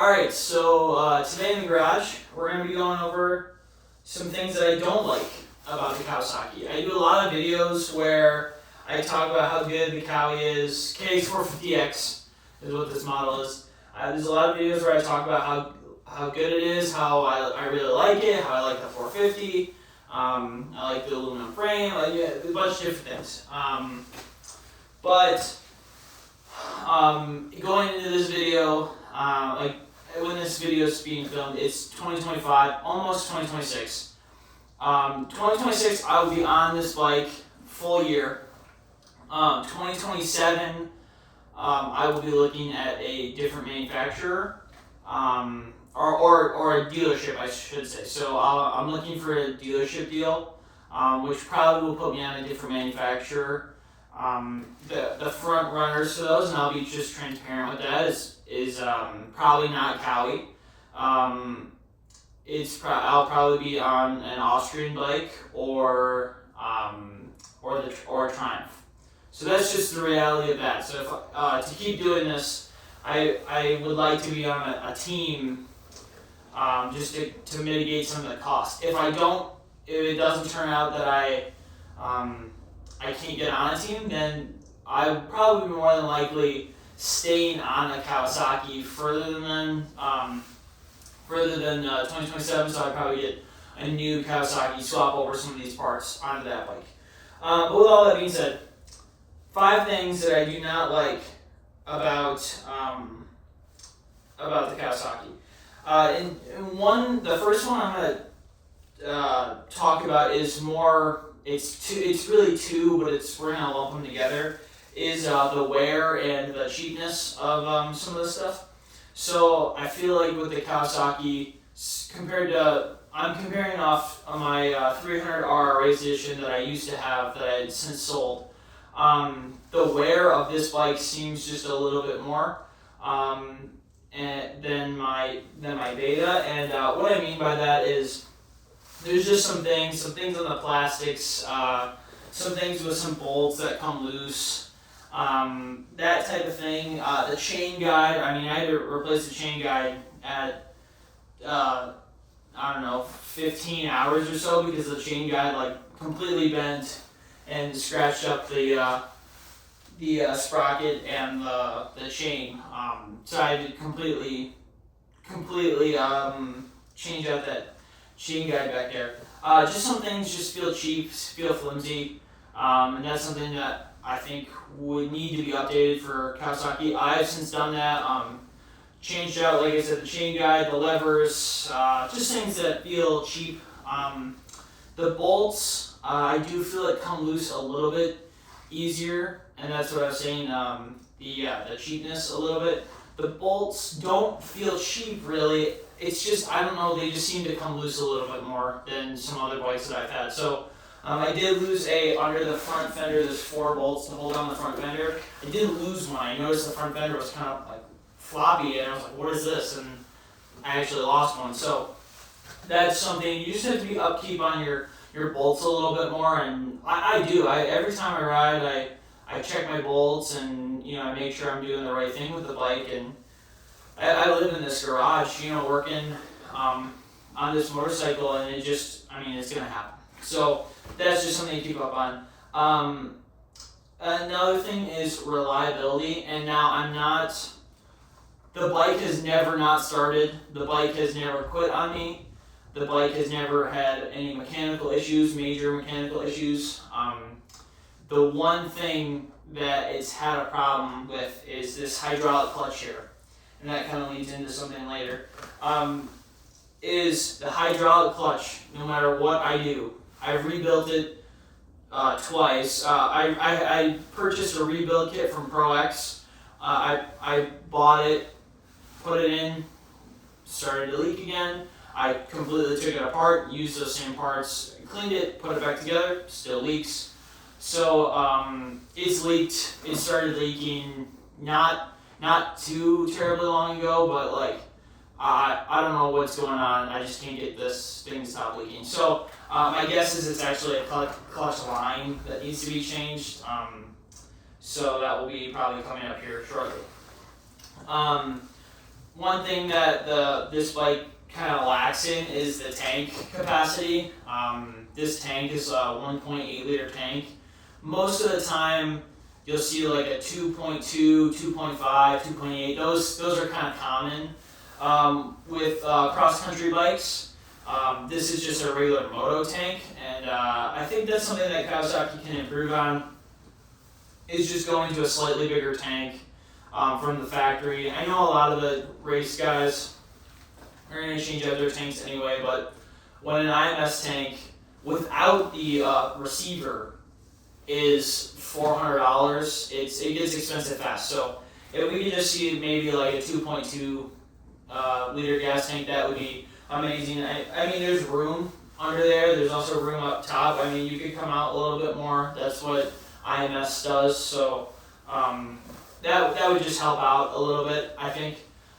Alright, so today in the garage, we're going to be going over some things that I don't like about the Kawasaki. I do a lot of videos where I talk about how good the Kawi is. KX450X is what this model is. There's a lot of videos where I talk about how good it is, how I really like it, how I like the 450. I like the aluminum frame, a bunch of different things. Going into this video, when this video is being filmed, it's 2025, almost 2026. 2026, I will be on this bike full year. 2027, I will be looking at a different manufacturer, or a dealership, I should say. So I'm looking for a dealership deal, which probably will put me on a different manufacturer. The front runners for those, and I'll be just transparent with that, is probably not Kawi. I'll probably be on an Austrian bike or Triumph. So that's just the reality of that. So if to keep doing this, I would like to be on a team, just to mitigate some of the cost. If it doesn't turn out that I can't get on a team, then I would probably be more than likely staying on a Kawasaki further than 2027. So I'd probably get a new Kawasaki, swap over some of these parts onto that bike. But with all that being said, 5 things that I do not like about the Kawasaki. The first one I'm going to talk about is more. It's really two, but we're gonna lump them together. Is the wear and the cheapness of some of this stuff. So I feel like with the Kawasaki, I'm comparing off my 300R race edition that I used to have that I had since sold. The wear of this bike seems just a little bit more than my Beta, and what I mean by that is there's just some things on the plastics, some things with some bolts that come loose, that type of thing. The chain guide, I had to replace the chain guide at 15 hours or so because the chain guide completely bent and scratched up the sprocket and the chain. So I had to completely change out that chain guide back there. Just some things just feel cheap, feel flimsy, and that's something that I think would need to be updated for Kawasaki. I've since done that. Changed out, like I said, the chain guide, the levers, just things that feel cheap. The bolts, I do feel it come loose a little bit easier, and that's what I was saying. The cheapness a little bit. The bolts don't feel cheap really. It's just, I don't know, they just seem to come loose a little bit more than some other bikes that I've had. So I did lose under the front fender, there's 4 bolts to hold on the front fender. I did lose one. I noticed the front fender was kind of floppy, and I was like, what is this? And I actually lost one. So that's something, you just have to be upkeep on your bolts a little bit more, and I do. Every time I ride, I check my bolts, and I make sure I'm doing the right thing with the bike. And I live in this garage, working on this motorcycle, and it's gonna happen. So that's just something to keep up on. Another thing is reliability, and now the bike has never not started. The bike has never quit on me. The bike has never had any major mechanical issues. The one thing that it's had a problem with is this hydraulic clutch here. And that kind of leads into something later, is the hydraulic clutch. No matter what I do, I've rebuilt it twice. I purchased a rebuild kit from Pro X. I bought it, put it in, started to leak again. I completely took it apart, used those same parts, cleaned it, put it back together, still leaks. So it's leaked. It started leaking not too terribly long ago, but I don't know what's going on. I just can't get this thing to stop leaking. So my guess is it's actually a clutch line that needs to be changed. So that will be probably coming up here shortly. one thing that this bike kind of lacks in is the tank capacity. This tank is a 1.8 liter tank. Most of the time, you'll see like a 2.2, 2.5, 2.8. Those are kind of common with cross-country bikes. This is just a regular moto tank, and I think that's something that Kawasaki can improve on, is just going to a slightly bigger tank from the factory. I know a lot of the race guys are going to change out their tanks anyway, but when an IMS tank without the receiver is $400, it gets expensive fast. So if we could just see maybe like a 2.2 liter gas tank, that would be amazing. I mean, there's room under there. There's also room up top. I mean, you could come out a little bit more. That's what IMS does. So that would just help out a little bit, I think.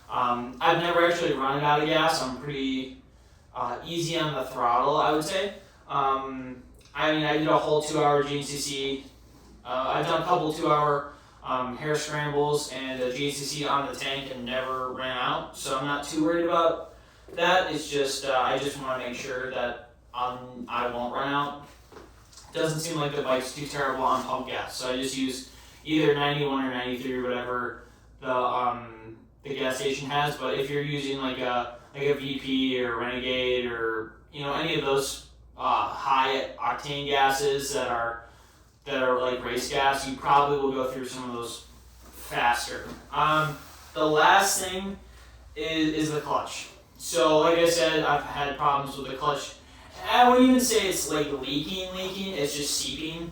I've never actually run it out of gas. I'm pretty easy on the throttle, I would say. I mean, I did a whole 2-hour GNCC. I've done a couple 2-hour hair scrambles and a GNCC on the tank and never ran out. So I'm not too worried about that. It's just I just want to make sure that I won't run out. Doesn't seem like the bike's too terrible on pump gas, so I just used either 91 or 93 or whatever the gas station has. But if you're using like a VP or Renegade or any of those high octane gases that are like race gas, you probably will go through some of those faster. The last thing is the clutch. So like I said, I've had problems with the clutch. I wouldn't even say it's like leaking. It's just seeping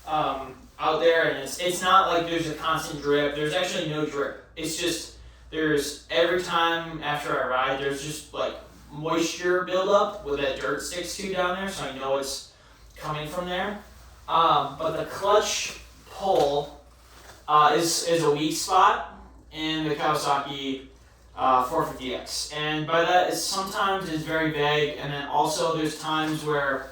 out there, and it's not like there's a constant drip. There's actually no drip. It's just there's every time after I ride, there's just like moisture buildup where that dirt sticks to down there, so I know it's coming from there. But the clutch pull is a weak spot in the Kawasaki 450X, and by that sometimes it's very vague, and then also there's times where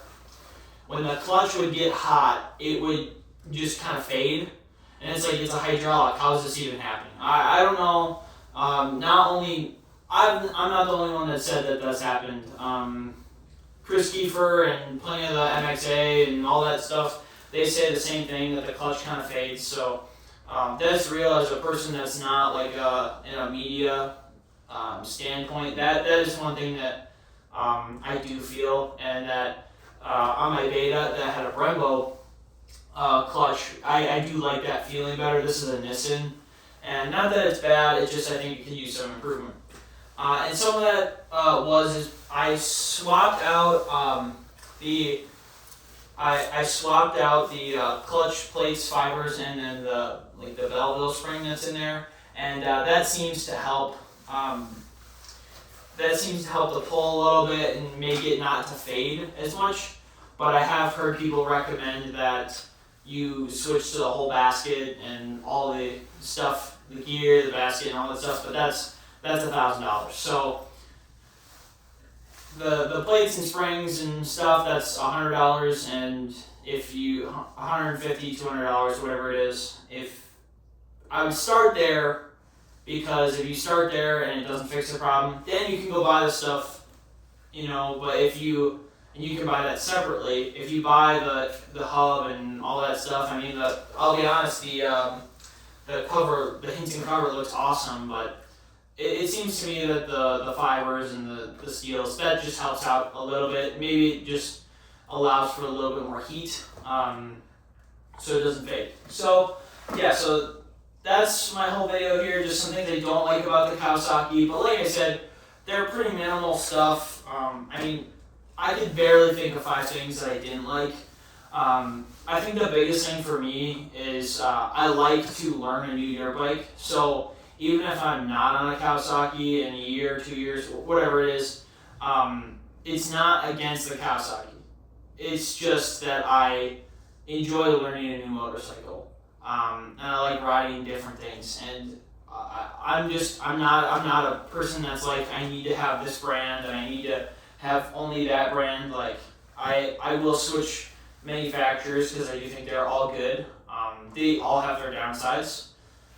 when the clutch would get hot, it would just kind of fade, and it's like it's a hydraulic. How is this even happening? I don't know. I'm not the only one that said that that's happened. Chris Kiefer and plenty of the MXA and all that stuff, they say the same thing, that the clutch kind of fades. So that's real. As a person that's not like in a media standpoint, that is one thing that I do feel, and that on my Beta that had a Brembo clutch, I do like that feeling better. This is a Nissan, and not that it's bad, it's just I think it could use some improvement. And some of that is I swapped out the clutch plates, fibers, and then the Belleville spring that's in there, and that seems to help. That seems to help the pull a little bit and make it not to fade as much. But I have heard people recommend that you switch to the whole basket and all the stuff, the gear, the basket, and all that stuff. But that's $1,000. So the plates and springs and stuff, that's $100, and if you $150, $200, whatever it is, if I would start there, because if you start there and it doesn't fix the problem, then you can go buy the stuff, but if you can buy that separately. If you buy the hub and all that stuff, I mean, I'll be honest, the cover, the Hinton cover looks awesome, but it seems to me that the fibers and the steels, that just helps out a little bit. Maybe it just allows for a little bit more heat, so it doesn't fade. So yeah, so that's my whole video here, just some things I don't like about the Kawasaki, but like I said, they're pretty minimal stuff. I mean, I could barely think of 5 things that I didn't like. I think the biggest thing for me is I like to learn a new dirt bike, so even if I'm not on a Kawasaki in a year, 2 years, whatever it is, it's not against the Kawasaki. It's just that I enjoy learning a new motorcycle. And I like riding different things, and I'm not a person that's like, I need to have this brand and I need to have only that brand. Like I will switch manufacturers because I do think they're all good. They all have their downsides.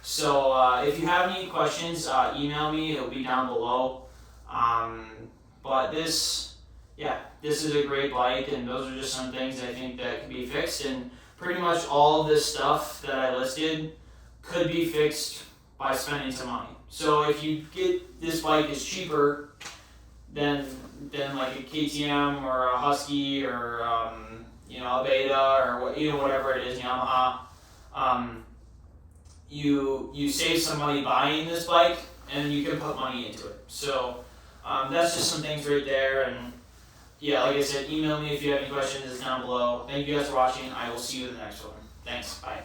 So if you have any questions, email me. It'll be down below. But this is a great bike, and those are just some things I think that can be fixed. And pretty much all of this stuff that I listed could be fixed by spending some money. So if you get this bike is cheaper than like a KTM or a Husky or a Beta or whatever it is, Yamaha, you save some money buying this bike, and you can put money into it. So that's just some things right there. And yeah, like I said, email me if you have any questions. It's down below. Thank you guys for watching. I will see you in the next one. Thanks. Bye.